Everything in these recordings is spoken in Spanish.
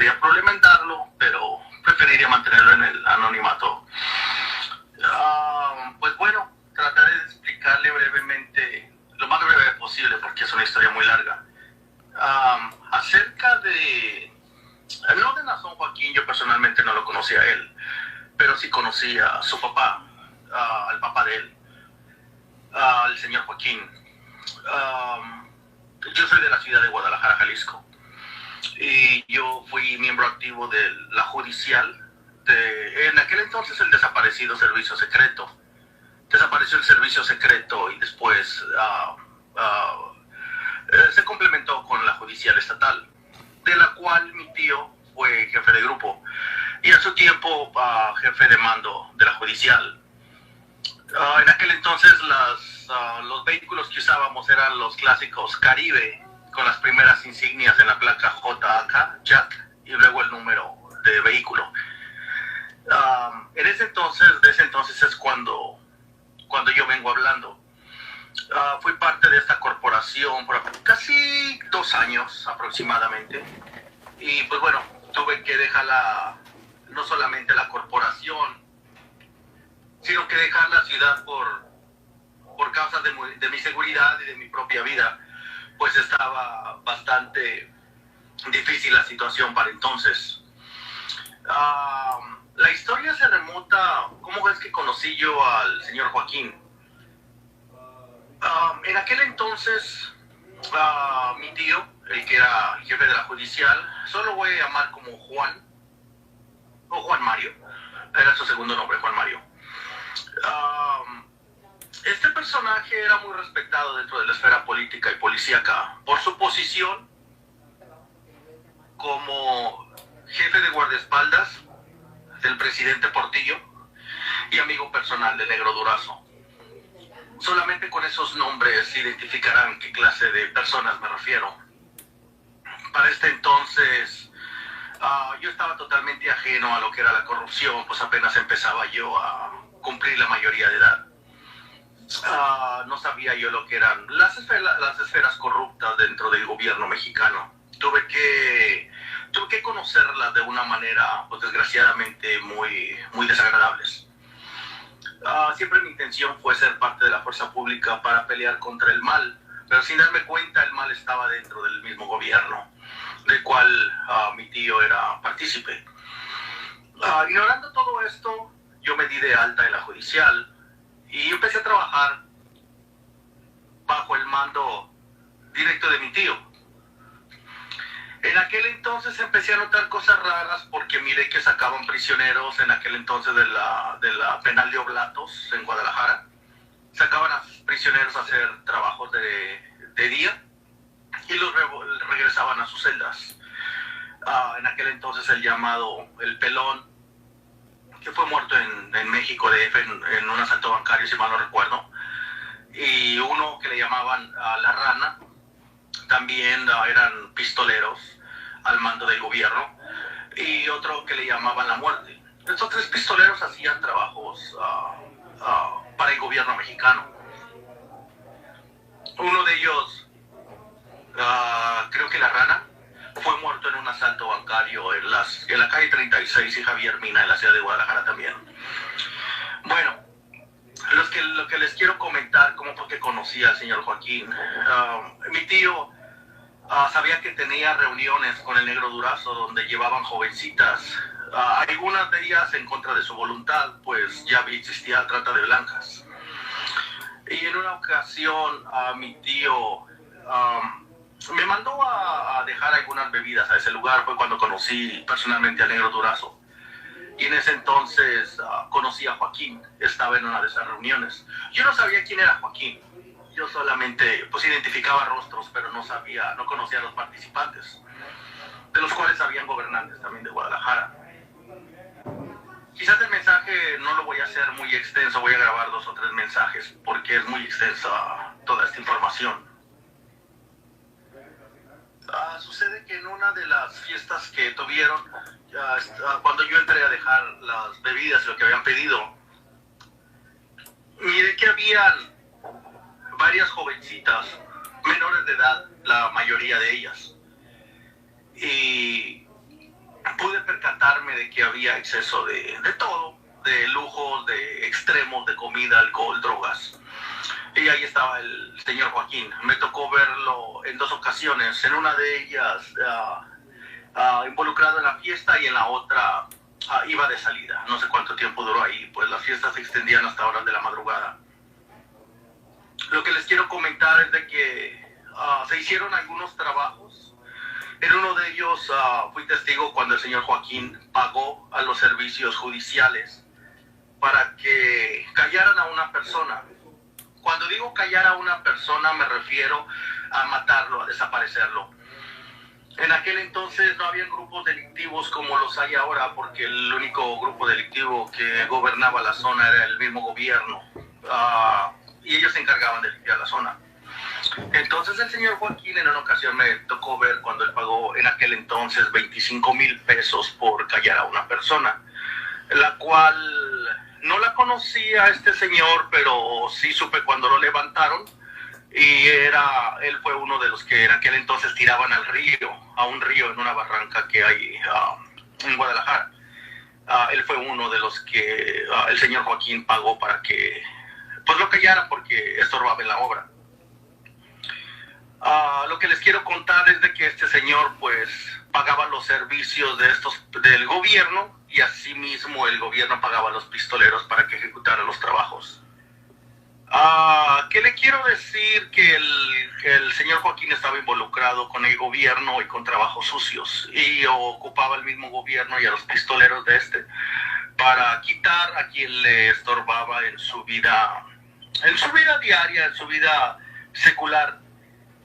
tendría problema en darlo, pero preferiría mantenerlo en el anonimato. Pues bueno, trataré de explicarle brevemente, lo más breve posible, porque es una historia muy larga, acerca de, no de Nazón Joaquín. Yo personalmente no lo conocía a él, pero sí conocía a su papá, al papá de él, al señor Joaquín. Yo soy de la ciudad de Guadalajara, Jalisco, y yo fui miembro activo de la judicial en aquel entonces el desaparecido servicio secreto. Desapareció el servicio secreto y después se complementó con la judicial estatal, de la cual mi tío fue jefe de grupo y a su tiempo jefe de mando de la judicial. En aquel entonces los vehículos que usábamos eran los clásicos Caribe, con las primeras insignias en la placa JAK, Jack, y luego el número de vehículo. De ese entonces es cuando yo vengo hablando. Fui parte de esta corporación por casi 2 años aproximadamente, y pues bueno, tuve que dejar no solamente la corporación, sino que dejar la ciudad por causas de mi seguridad y de mi propia vida, pues estaba bastante difícil la situación para entonces. La historia se remonta, ¿cómo es que conocí yo al señor Joaquín? En aquel entonces, mi tío, el que era el jefe de la judicial, solo voy a llamar como Juan, o Juan Mario, era su segundo nombre, Juan Mario. Este personaje era muy respetado dentro de la esfera política y policíaca por su posición como jefe de guardaespaldas del presidente Portillo y amigo personal de Negro Durazo. Solamente con esos nombres identificarán qué clase de personas me refiero. Para este entonces, yo estaba totalmente ajeno a lo que era la corrupción, pues apenas empezaba yo a cumplir la mayoría de edad. No sabía yo lo que eran las esferas corruptas dentro del gobierno mexicano. Tuve que conocerlas de una manera, pues desgraciadamente, muy desagradables. Siempre mi intención fue ser parte de la fuerza pública para pelear contra el mal, pero sin darme cuenta el mal estaba dentro del mismo gobierno, del cual mi tío era partícipe. Ignorando todo esto, yo me di de alta en la judicial y empecé a trabajar bajo el mando directo de mi tío. En aquel entonces empecé a notar cosas raras porque miré que sacaban prisioneros en aquel entonces de la penal de Oblatos en Guadalajara. Sacaban a prisioneros a hacer trabajos de día y los regresaban a sus celdas. En aquel entonces el llamado El Pelón, que fue muerto en México DF en un asalto bancario, si mal no recuerdo, y uno que le llamaban La Rana, también eran pistoleros al mando del gobierno, y otro que le llamaban La Muerte. Estos 3 pistoleros hacían trabajos para el gobierno mexicano. Uno de ellos, creo que La Rana, fue muerto en un asalto bancario en la calle 36 y Javier Mina, en la ciudad de Guadalajara también. Bueno, lo que les quiero comentar, cómo fue que conocí al señor Joaquín. Mi tío sabía que tenía reuniones con el Negro Durazo donde llevaban jovencitas, algunas de ellas en contra de su voluntad, pues ya existía trata de blancas. Y en una ocasión mi tío me mandó a dejar algunas bebidas a ese lugar. Fue cuando conocí personalmente al Negro Durazo. Y en ese entonces conocí a Joaquín, estaba en una de esas reuniones. Yo no sabía quién era Joaquín. Yo solamente pues identificaba rostros, pero no conocía a los participantes, de los cuales habían gobernantes también de Guadalajara. Quizás el mensaje no lo voy a hacer muy extenso, voy a grabar 2 o 3 mensajes, porque es muy extensa toda esta información. Sucede que en una de las fiestas que tuvieron, cuando yo entré a dejar las bebidas, lo que habían pedido, miré que habían varias jovencitas menores de edad, la mayoría de ellas, y que había exceso de todo, de lujos, de extremos, de comida, alcohol, drogas. Y ahí estaba el señor Joaquín. Me tocó verlo en 2 ocasiones, en una de ellas involucrado en la fiesta y en la otra iba de salida. No sé cuánto tiempo duró ahí, pues las fiestas se extendían hasta horas de la madrugada. Lo que les quiero comentar es de que se hicieron algunos trabajos. En uno de ellos fui testigo cuando el señor Joaquín pagó a los servicios judiciales para que callaran a una persona. Cuando digo callar a una persona me refiero a matarlo, a desaparecerlo. En aquel entonces no había grupos delictivos como los hay ahora, porque el único grupo delictivo que gobernaba la zona era el mismo gobierno, y ellos se encargaban de limpiar la zona. Entonces el señor Joaquín en una ocasión me tocó ver cuando él pagó en aquel entonces 25,000 pesos por callar a una persona, la cual no la conocía este señor, pero sí supe cuando lo levantaron. Y él fue uno de los que en aquel entonces tiraban a un río en una barranca que hay en Guadalajara. Él fue uno de los que el señor Joaquín pagó para que pues lo callaran porque estorbaba en la obra. Lo que les quiero contar es de que este señor pues pagaba los servicios del gobierno y asimismo el gobierno pagaba a los pistoleros para que ejecutaran los trabajos. ¿Qué le quiero decir? Que el señor Joaquín estaba involucrado con el gobierno y con trabajos sucios y ocupaba el mismo gobierno y a los pistoleros de para quitar a quien le estorbaba en su vida diaria, en su vida secular.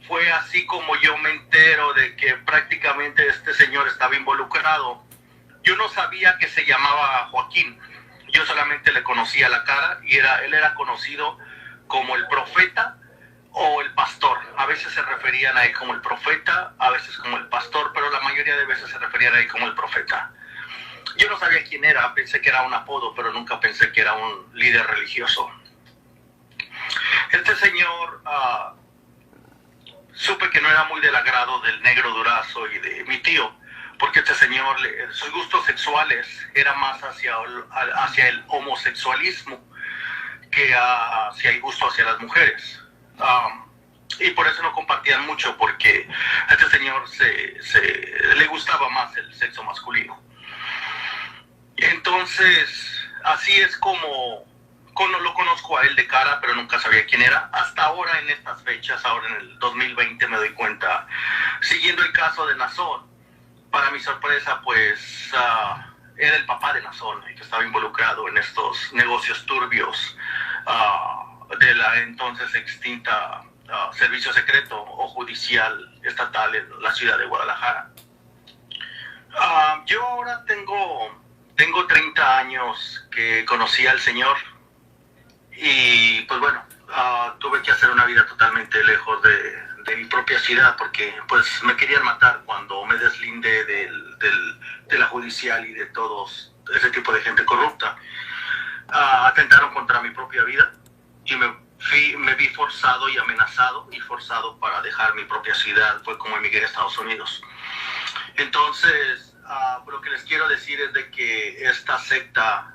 Fue así como yo me entero de que prácticamente este señor estaba involucrado. Yo no sabía que se llamaba Joaquín, yo solamente le conocía la cara y él era conocido como el profeta o el pastor. A veces se referían a él como el profeta, a veces como el pastor, pero la mayoría de veces se referían a él como el profeta. Yo no sabía quién era, pensé que era un apodo, pero nunca pensé que era un líder religioso. Este señor, supe que no era muy del agrado del Negro Durazo y de mi tío, porque este señor, sus gustos sexuales era más hacia el homosexualismo que hacia el gusto hacia las mujeres. Y por eso no compartían mucho, porque a este señor le gustaba más el sexo masculino. Entonces, así es como lo conozco a él de cara, pero nunca sabía quién era. Hasta ahora, en estas fechas, ahora en el 2020, me doy cuenta, siguiendo el caso de Nazón. Para mi sorpresa, pues, era el papá de Nazón, el que estaba involucrado en estos negocios turbios de la entonces extinta Servicio Secreto o Judicial Estatal en la ciudad de Guadalajara. Yo ahora tengo 30 años que conocí al señor y pues bueno, tuve que hacer una vida totalmente lejos de mi propia ciudad porque pues me querían matar cuando me deslindé de la judicial y de todos ese tipo de gente corrupta. Atentaron contra mi propia vida y me vi forzado y amenazado y forzado para dejar mi propia ciudad. Fue como emigré a Estados Unidos. Entonces, lo que les quiero decir es de que esta secta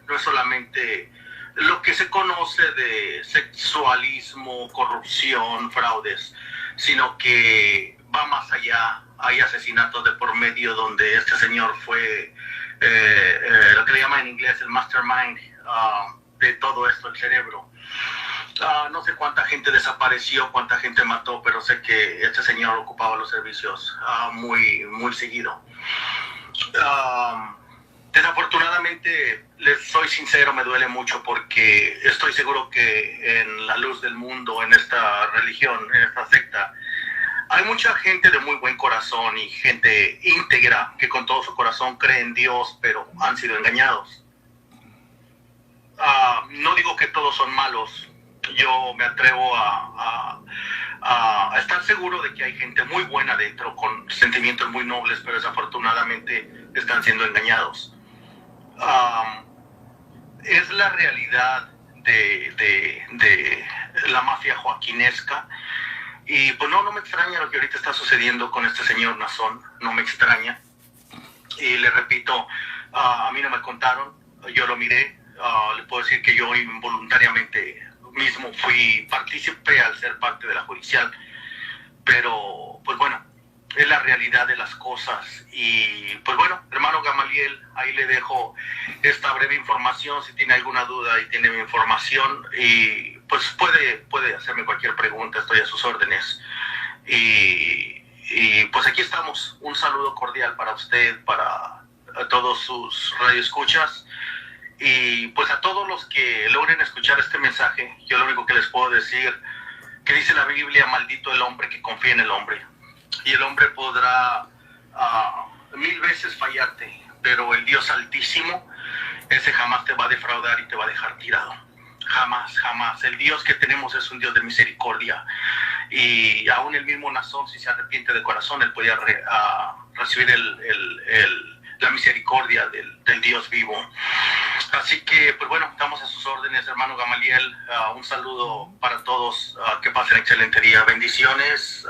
no es solamente lo que se conoce de sexualismo, corrupción, fraudes, sino que va más allá. Hay asesinatos de por medio donde este señor fue lo que le llaman en inglés el mastermind de todo esto, el cerebro. No sé cuánta gente desapareció, cuánta gente mató, pero sé que este señor ocupaba los servicios muy, muy seguido. Desafortunadamente, les soy sincero, me duele mucho porque estoy seguro que en la luz del mundo, en esta religión, en esta secta, hay mucha gente de muy buen corazón y gente íntegra que con todo su corazón cree en Dios, pero han sido engañados. No digo que todos son malos. Yo me atrevo a estar seguro de que hay gente muy buena dentro, con sentimientos muy nobles, pero desafortunadamente están siendo engañados. Es la realidad de la mafia joaquinesca. Y pues no me extraña lo que ahorita está sucediendo con este señor Nazón, no me extraña. Y le repito, a mí no me contaron, yo lo miré, le puedo decir que yo involuntariamente mismo fui partícipe al ser parte de la judicial, pero pues bueno, es la realidad de las cosas. Y pues bueno, hermano Gamaliel, ahí le dejo esta breve información. Si tiene alguna duda y tiene mi información, y pues puede hacerme cualquier pregunta, estoy a sus órdenes. Y pues aquí estamos. Un saludo cordial para usted, para todos sus radioescuchas, y pues a todos los que logren escuchar este mensaje. Yo lo único que les puedo decir, que dice la Biblia: maldito el hombre que confía en el hombre. Y el hombre podrá 1000 veces fallarte, pero el Dios Altísimo, ese jamás te va a defraudar y te va a dejar tirado. Jamás, jamás. El Dios que tenemos es un Dios de misericordia. Y aún el mismo Nazón, si se arrepiente de corazón, él puede recibir la misericordia del Dios vivo. Así que, pues bueno, estamos a sus órdenes, hermano Gamaliel. Un saludo para todos. Que pasen excelente día. Bendiciones.